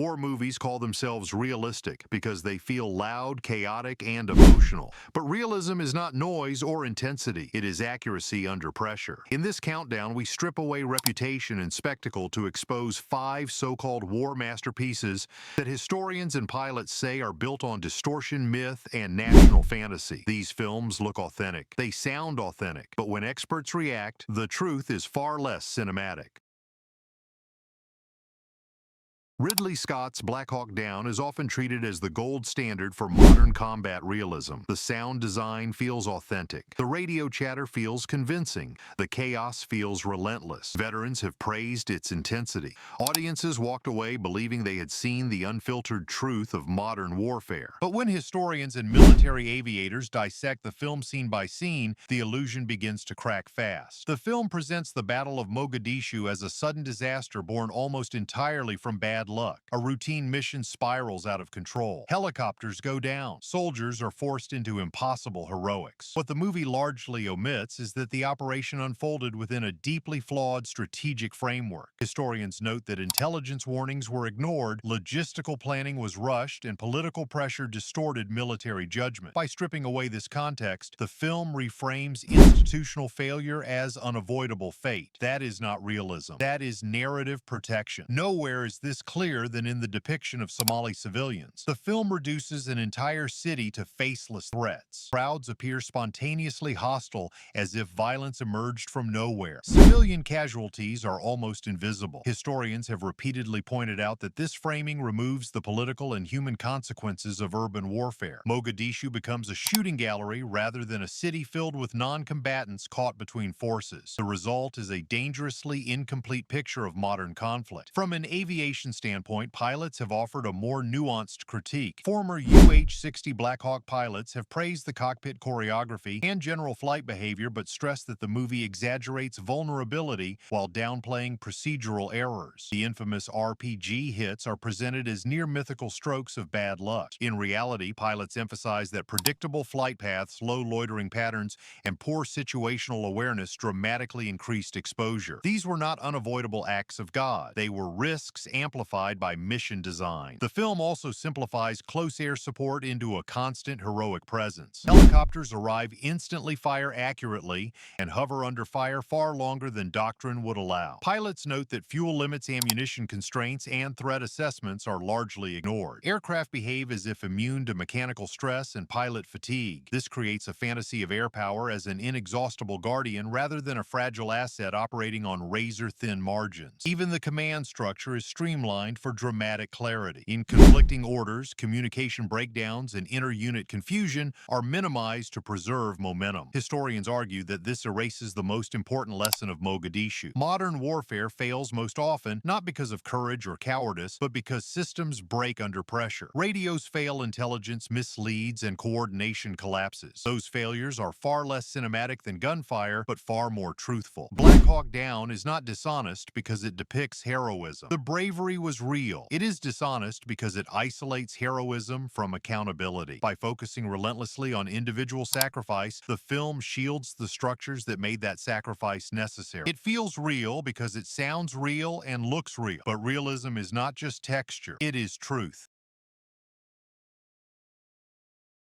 War movies call themselves realistic because they feel loud, chaotic, and emotional. But realism is not noise or intensity. It is accuracy under pressure. In this countdown, we strip away reputation and spectacle to expose 5 so-called war masterpieces that historians and pilots say are built on distortion, myth, and national fantasy. These films look authentic. They sound authentic. But when experts react, the truth is far less cinematic. Ridley Scott's Black Hawk Down is often treated as the gold standard for modern combat realism. The sound design feels authentic. The radio chatter feels convincing. The chaos feels relentless. Veterans have praised its intensity. Audiences walked away believing they had seen the unfiltered truth of modern warfare. But when historians and military aviators dissect the film scene by scene, the illusion begins to crack fast. The film presents the Battle of Mogadishu as a sudden disaster born almost entirely from bad luck. A routine mission spirals out of control. Helicopters go down. Soldiers are forced into impossible heroics. What the movie largely omits is that the operation unfolded within a deeply flawed strategic framework. Historians note that intelligence warnings were ignored, logistical planning was rushed, and political pressure distorted military judgment. By stripping away this context, the film reframes institutional failure as unavoidable fate. That is not realism. That is narrative protection. Nowhere is this clearer than in the depiction of Somali civilians. The film reduces an entire city to faceless threats. Crowds appear spontaneously hostile, as if violence emerged from nowhere. Civilian casualties are almost invisible. Historians have repeatedly pointed out that this framing removes the political and human consequences of urban warfare. Mogadishu becomes a shooting gallery rather than a city filled with non-combatants caught between forces. The result is a dangerously incomplete picture of modern conflict. From an aviation standpoint, pilots have offered a more nuanced critique. Former UH-60 Black Hawk pilots have praised the cockpit choreography and general flight behavior, but stressed that the movie exaggerates vulnerability while downplaying procedural errors. The infamous RPG hits are presented as near mythical strokes of bad luck. In reality, pilots emphasize that predictable flight paths, low loitering patterns, and poor situational awareness dramatically increased exposure. These were not unavoidable acts of God. They were risks amplified by mission design. The film also simplifies close air support into a constant heroic presence. Helicopters arrive instantly, fire accurately, and hover under fire far longer than doctrine would allow. Pilots note that fuel limits, ammunition constraints, and threat assessments are largely ignored. Aircraft behave as if immune to mechanical stress and pilot fatigue. This creates a fantasy of air power as an inexhaustible guardian rather than a fragile asset operating on razor-thin margins. Even the command structure is streamlined for dramatic clarity. In conflicting orders, communication breakdowns and inter-unit confusion are minimized to preserve momentum. Historians argue that this erases the most important lesson of Mogadishu. Modern warfare fails most often not because of courage or cowardice, but because systems break under pressure. Radios fail, intelligence misleads, and coordination collapses. Those failures are far less cinematic than gunfire, but far more truthful. Black Hawk Down is not dishonest because it depicts heroism. The bravery was real. It is dishonest because it isolates heroism from accountability. By focusing relentlessly on individual sacrifice, the film shields the structures that made that sacrifice necessary. It feels real because it sounds real and looks real. But realism is not just texture, it is truth.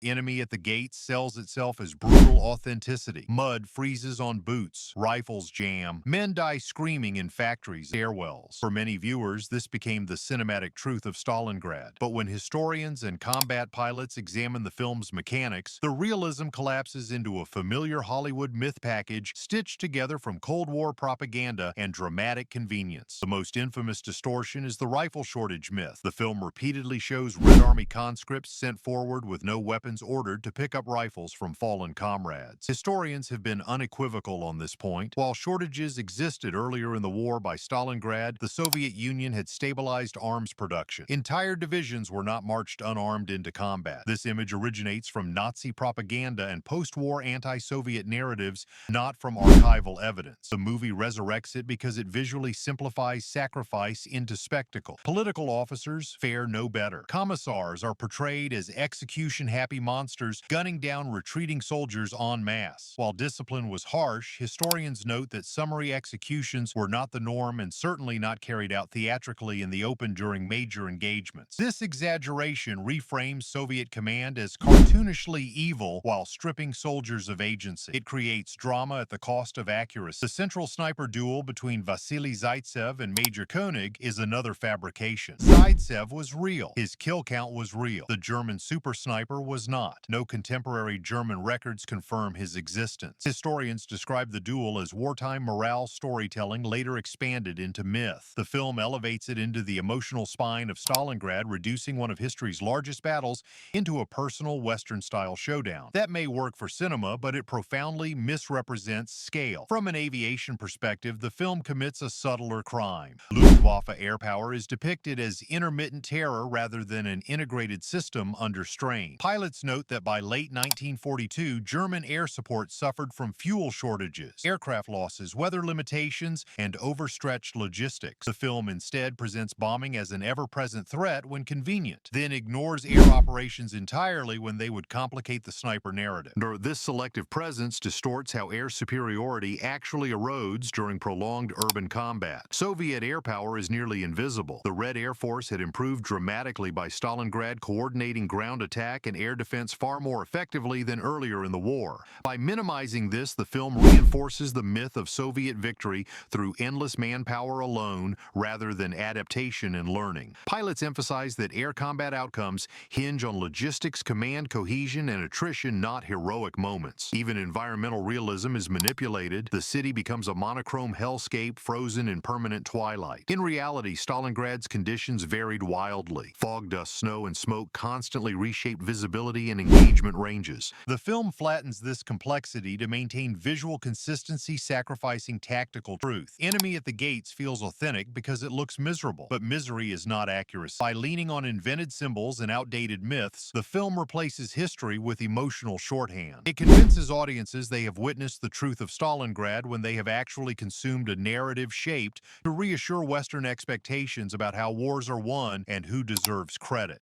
Enemy at the Gates sells itself as brutal authenticity. Mud freezes on boots. Rifles jam. Men die screaming in factories, stairwells. For many viewers, this became the cinematic truth of Stalingrad. But when historians and combat pilots examine the film's mechanics, the realism collapses into a familiar Hollywood myth package stitched together from Cold War propaganda and dramatic convenience. The most infamous distortion is the rifle shortage myth. The film repeatedly shows Red Army conscripts sent forward with no weapons ordered to pick up rifles from fallen comrades. Historians have been unequivocal on this point. While shortages existed earlier in the war by Stalingrad, the Soviet Union had stabilized arms production. Entire divisions were not marched unarmed into combat. This image originates from Nazi propaganda and post-war anti-Soviet narratives, not from archival evidence. The movie resurrects it because it visually simplifies sacrifice into spectacle. Political officers fare no better. Commissars are portrayed as execution-happy heavy monsters gunning down retreating soldiers en masse. While discipline was harsh, historians note that summary executions were not the norm and certainly not carried out theatrically in the open during major engagements. This exaggeration reframes Soviet command as cartoonishly evil while stripping soldiers of agency. It creates drama at the cost of accuracy. The central sniper duel between Vasily Zaitsev and Major Koenig is another fabrication. Zaitsev was real. His kill count was real. The German super sniper was not. No contemporary German records confirm his existence. Historians describe the duel as wartime morale storytelling later expanded into myth. The film elevates it into the emotional spine of Stalingrad, reducing one of history's largest battles into a personal Western-style showdown. That may work for cinema, but it profoundly misrepresents scale. From an aviation perspective, the film commits a subtler crime. Luftwaffe air power is depicted as intermittent terror rather than an integrated system under strain. Pilots note that by late 1942, German air support suffered from fuel shortages, aircraft losses, weather limitations, and overstretched logistics. The film instead presents bombing as an ever-present threat when convenient, then ignores air operations entirely when they would complicate the sniper narrative. This selective presence distorts how air superiority actually erodes during prolonged urban combat. Soviet air power is nearly invisible. The Red Air Force had improved dramatically by Stalingrad, coordinating ground attack and air defense far more effectively than earlier in the war. By minimizing this, the film reinforces the myth of Soviet victory through endless manpower alone rather than adaptation and learning. Pilots emphasize that air combat outcomes hinge on logistics, command, cohesion, and attrition, not heroic moments. Even environmental realism is manipulated. The city becomes a monochrome hellscape frozen in permanent twilight. In reality, Stalingrad's conditions varied wildly. Fog, dust, snow, and smoke constantly reshaped visibility and engagement ranges. The film flattens this complexity to maintain visual consistency, sacrificing tactical truth. Enemy at the Gates feels authentic because it looks miserable, but misery is not accuracy. By leaning on invented symbols and outdated myths, the film replaces history with emotional shorthand. It convinces audiences they have witnessed the truth of Stalingrad when they have actually consumed a narrative shaped to reassure Western expectations about how wars are won and who deserves credit.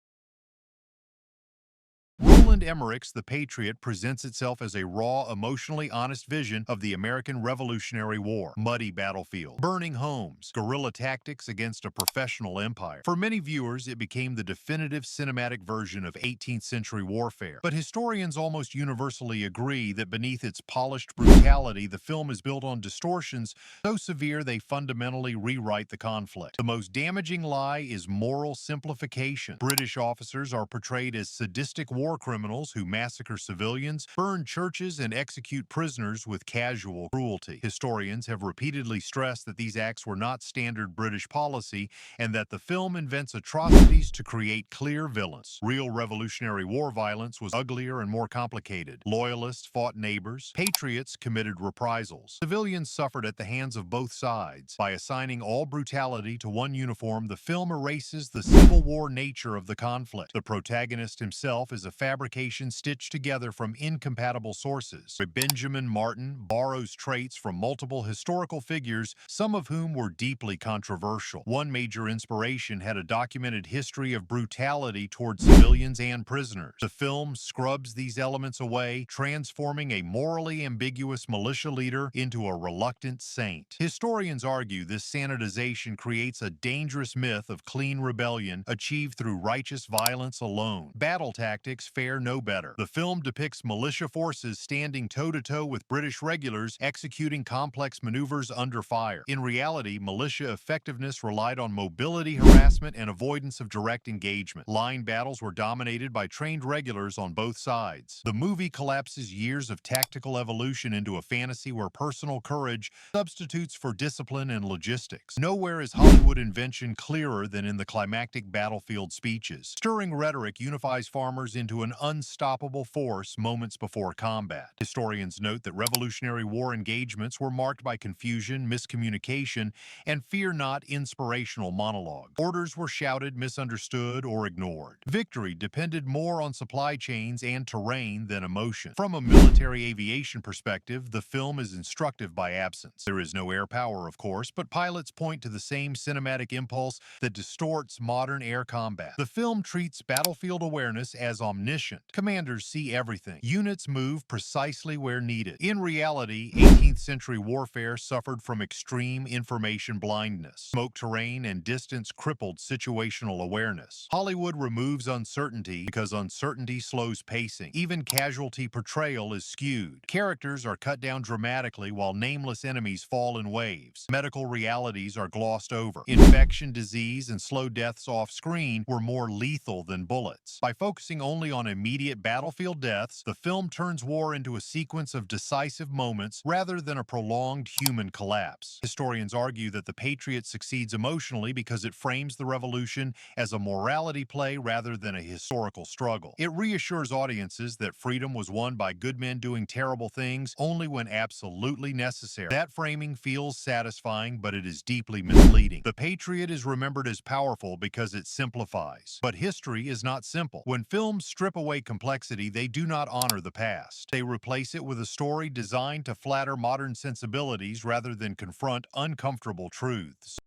Roland Emmerich's The Patriot presents itself as a raw, emotionally honest vision of the American Revolutionary War. Muddy battlefield, burning homes, guerrilla tactics against a professional empire. For many viewers, it became the definitive cinematic version of 18th century warfare. But historians almost universally agree that beneath its polished brutality, the film is built on distortions so severe they fundamentally rewrite the conflict. The most damaging lie is moral simplification. British officers are portrayed as sadistic war criminals who massacre civilians, burn churches, and execute prisoners with casual cruelty. Historians have repeatedly stressed that these acts were not standard British policy and that the film invents atrocities to create clear villains. Real Revolutionary War violence was uglier and more complicated. Loyalists fought neighbors. Patriots committed reprisals. Civilians suffered at the hands of both sides. By assigning all brutality to one uniform, the film erases the Civil War nature of the conflict. The protagonist himself is a fabrication stitched together from incompatible sources. Benjamin Martin borrows traits from multiple historical figures, some of whom were deeply controversial. One major inspiration had a documented history of brutality toward civilians and prisoners. The film scrubs these elements away, transforming a morally ambiguous militia leader into a reluctant saint. Historians argue this sanitization creates a dangerous myth of clean rebellion achieved through righteous violence alone. Battle tactics fare no better. The film depicts militia forces standing toe-to-toe with British regulars executing complex maneuvers under fire. In reality, militia effectiveness relied on mobility harassment and avoidance of direct engagement. Line battles were dominated by trained regulars on both sides. The movie collapses years of tactical evolution into a fantasy where personal courage substitutes for discipline and logistics. Nowhere is Hollywood invention clearer than in the climactic battlefield speeches. Stirring rhetoric unifies farmers into an unstoppable force moments before combat. Historians note that Revolutionary War engagements were marked by confusion, miscommunication, and fear not inspirational monologue. Orders were shouted, misunderstood, or ignored. Victory depended more on supply chains and terrain than emotion. From a military aviation perspective, the film is instructive by absence. There is no air power, of course, but pilots point to the same cinematic impulse that distorts modern air combat. The film treats battlefield awareness as omniscient. Commanders see everything. Units move precisely where needed. In reality, 18th century warfare suffered from extreme information blindness. Smoke terrain and distance crippled situational awareness. Hollywood removes uncertainty because uncertainty slows pacing. Even casualty portrayal is skewed. Characters are cut down dramatically while nameless enemies fall in waves. Medical realities are glossed over. Infection, disease, and slow deaths off-screen were more lethal than bullets. By focusing only on immediate battlefield deaths, the film turns war into a sequence of decisive moments rather than a prolonged human collapse. Historians argue that the Patriot succeeds emotionally because it frames the revolution as a morality play rather than a historical struggle. It reassures audiences that freedom was won by good men doing terrible things only when absolutely necessary. That framing feels satisfying, but it is deeply misleading. The Patriot is remembered as powerful because it simplifies. But history is not simple. When films strip away complexity, they do not honor the past. They replace it with a story designed to flatter modern sensibilities rather than confront uncomfortable truths.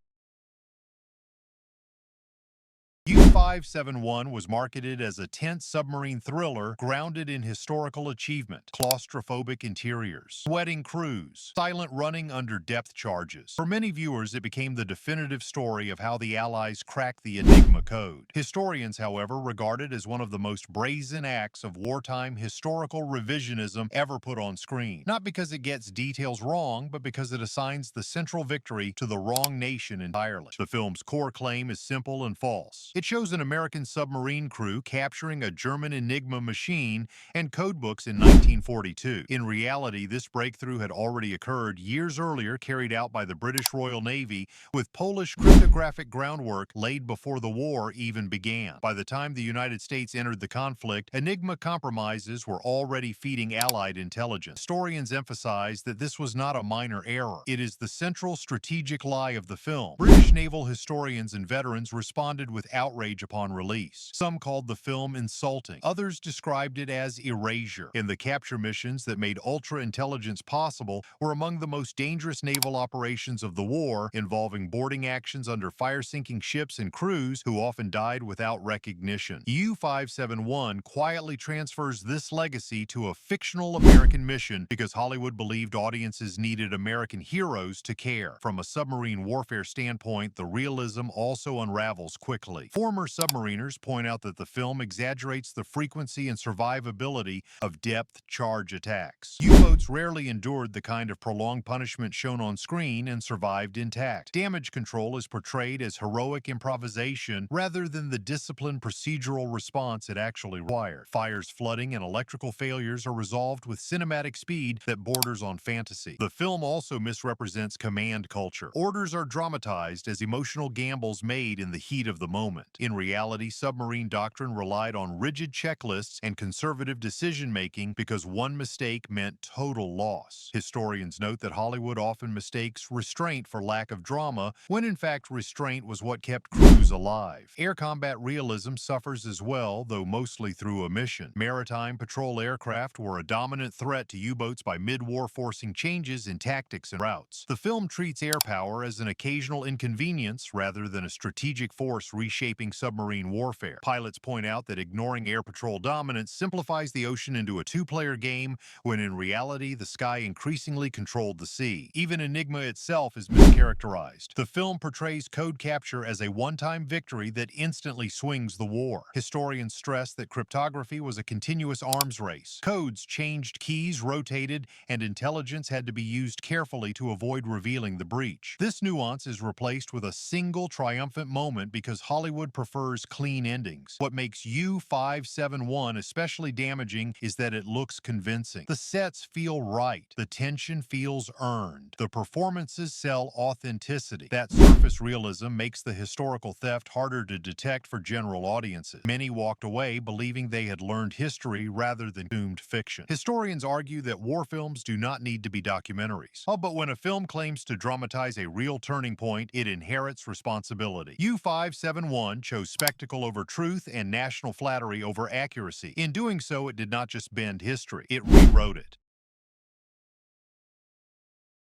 U-571 was marketed as a tense submarine thriller grounded in historical achievement, claustrophobic interiors, sweating crews, silent running under depth charges. For many viewers, it became the definitive story of how the Allies cracked the Enigma code. Historians, however, regard it as one of the most brazen acts of wartime historical revisionism ever put on screen. Not because it gets details wrong, but because it assigns the central victory to the wrong nation entirely. The film's core claim is simple and false. It shows an American submarine crew capturing a German Enigma machine and codebooks in 1942. In reality, this breakthrough had already occurred years earlier, carried out by the British Royal Navy, with Polish cryptographic groundwork laid before the war even began. By the time the United States entered the conflict, Enigma compromises were already feeding Allied intelligence. Historians emphasize that this was not a minor error. It is the central strategic lie of the film. British naval historians and veterans responded with outrage upon release. Some called the film insulting. Others described it as erasure. And the capture missions that made ultra-intelligence possible were among the most dangerous naval operations of the war, involving boarding actions under fire-sinking ships and crews who often died without recognition. U-571 quietly transfers this legacy to a fictional American mission because Hollywood believed audiences needed American heroes to care. From a submarine warfare standpoint, the realism also unravels quickly. Former submariners point out that the film exaggerates the frequency and survivability of depth charge attacks. U-boats rarely endured the kind of prolonged punishment shown on screen and survived intact. Damage control is portrayed as heroic improvisation rather than the disciplined procedural response it actually required. Fires, flooding, and electrical failures are resolved with cinematic speed that borders on fantasy. The film also misrepresents command culture. Orders are dramatized as emotional gambles made in the heat of the moment. In reality, submarine doctrine relied on rigid checklists and conservative decision-making because one mistake meant total loss. Historians note that Hollywood often mistakes restraint for lack of drama, when in fact restraint was what kept crews alive. Air combat realism suffers as well, though mostly through omission. Maritime patrol aircraft were a dominant threat to U-boats by mid-war, forcing changes in tactics and routes. The film treats air power as an occasional inconvenience rather than a strategic force reshaping submarine warfare. Pilots point out that ignoring air patrol dominance simplifies the ocean into a two-player game, when in reality the sky increasingly controlled the sea. Even Enigma itself is mischaracterized. The film portrays code capture as a one-time victory that instantly swings the war. Historians stress that cryptography was a continuous arms race. Codes changed, keys rotated, and intelligence had to be used carefully to avoid revealing the breach. This nuance is replaced with a single triumphant moment because Hollywood prefers clean endings. What makes U-571 especially damaging is that it looks convincing. The sets feel right. The tension feels earned. The performances sell authenticity. That surface realism makes the historical theft harder to detect for general audiences. Many walked away believing they had learned history rather than doomed fiction. Historians argue that war films do not need to be documentaries. But when a film claims to dramatize a real turning point, it inherits responsibility. U-571 chose spectacle over truth and national flattery over accuracy. In doing so, it did not just bend history, it rewrote it.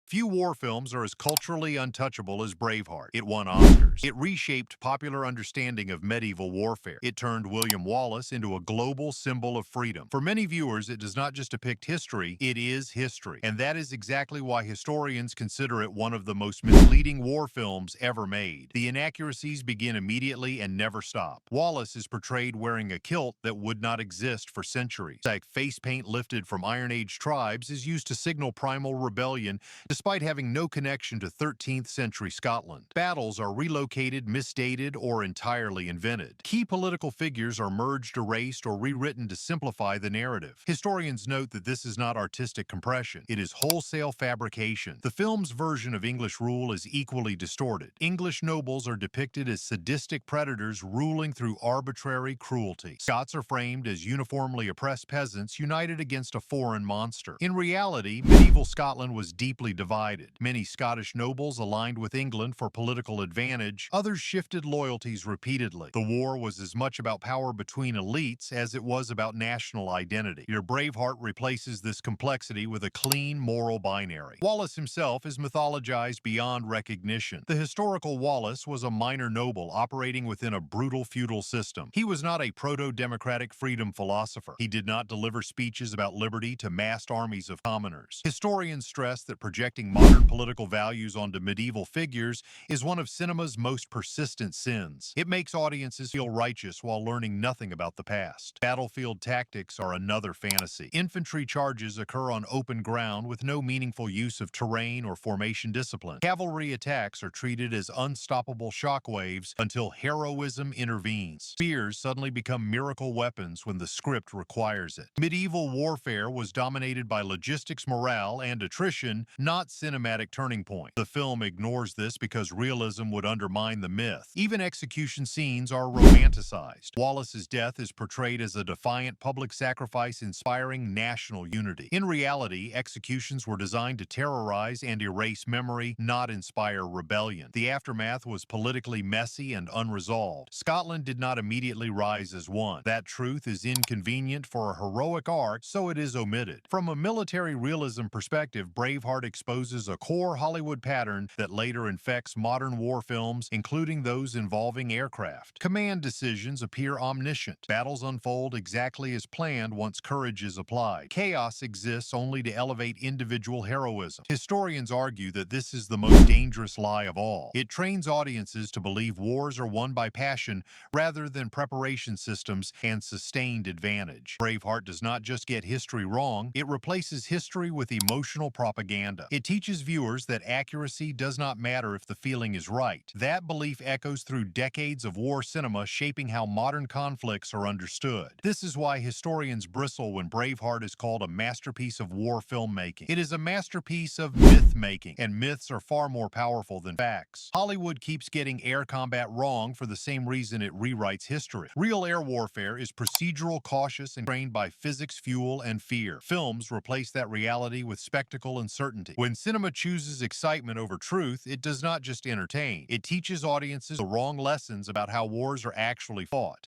Few war films are as culturally untouchable as Braveheart. It won Oscars. It reshaped popular understanding of medieval warfare. It turned William Wallace into a global symbol of freedom. For many viewers, it does not just depict history, it is history. And that is exactly why historians consider it one of the most misleading war films ever made. The inaccuracies begin immediately and never stop. Wallace is portrayed wearing a kilt that would not exist for centuries. Like face paint lifted from Iron Age tribes is used to signal primal rebellion, despite having no connection to 13th century Scotland. Battles are relocated, misdated, or entirely invented. Key political figures are merged, erased, or rewritten to simplify the narrative. Historians note that this is not artistic compression. It is wholesale fabrication. The film's version of English rule is equally distorted. English nobles are depicted as sadistic predators ruling through arbitrary cruelty. Scots are framed as uniformly oppressed peasants united against a foreign monster. In reality, medieval Scotland was deeply divided. Many Scottish nobles aligned with England for political advantage. Others shifted loyalties repeatedly. The war was as much about power between elites as it was about national identity. Your Braveheart replaces this complexity with a clean moral binary. Wallace himself is mythologized beyond recognition. The historical Wallace was a minor noble operating within a brutal feudal system. He was not a proto-democratic freedom philosopher. He did not deliver speeches about liberty to massed armies of commoners. Historians stress that projecting modern political values onto medieval figures is one of cinema's most persistent sins. It makes audiences feel righteous while learning nothing about the past. Battlefield tactics are another fantasy. Infantry charges occur on open ground with no meaningful use of terrain or formation discipline. Cavalry attacks are treated as unstoppable shockwaves until heroism intervenes. Spears suddenly become miracle weapons when the script requires it. Medieval warfare was dominated by logistics, morale, and attrition, not cinematic turning point. The film ignores this because realism would undermine the myth. Even execution scenes are romanticized. Wallace's death is portrayed as a defiant public sacrifice inspiring national unity. In reality, executions were designed to terrorize and erase memory, not inspire rebellion. The aftermath was politically messy and unresolved. Scotland did not immediately rise as one. That truth is inconvenient for a heroic arc, so it is omitted. From a military realism perspective, Braveheart exposes a core Hollywood pattern that later infects modern war films, including those involving aircraft. Command decisions appear omniscient. Battles unfold exactly as planned once courage is applied. Chaos exists only to elevate individual heroism. Historians argue that this is the most dangerous lie of all. It trains audiences to believe wars are won by passion rather than preparation systems and sustained advantage. Braveheart does not just get history wrong, it replaces history with emotional propaganda. It teaches viewers that accuracy does not matter if the feeling is right. That belief echoes through decades of war cinema, shaping how modern conflicts are understood. This is why historians bristle when Braveheart is called a masterpiece of war filmmaking. It is a masterpiece of myth-making, and myths are far more powerful than facts. Hollywood keeps getting air combat wrong for the same reason it rewrites history. Real air warfare is procedural, cautious, and trained by physics, fuel, and fear. Films replace that reality with spectacle and certainty. When cinema chooses excitement over truth, it does not just entertain. It teaches audiences the wrong lessons about how wars are actually fought.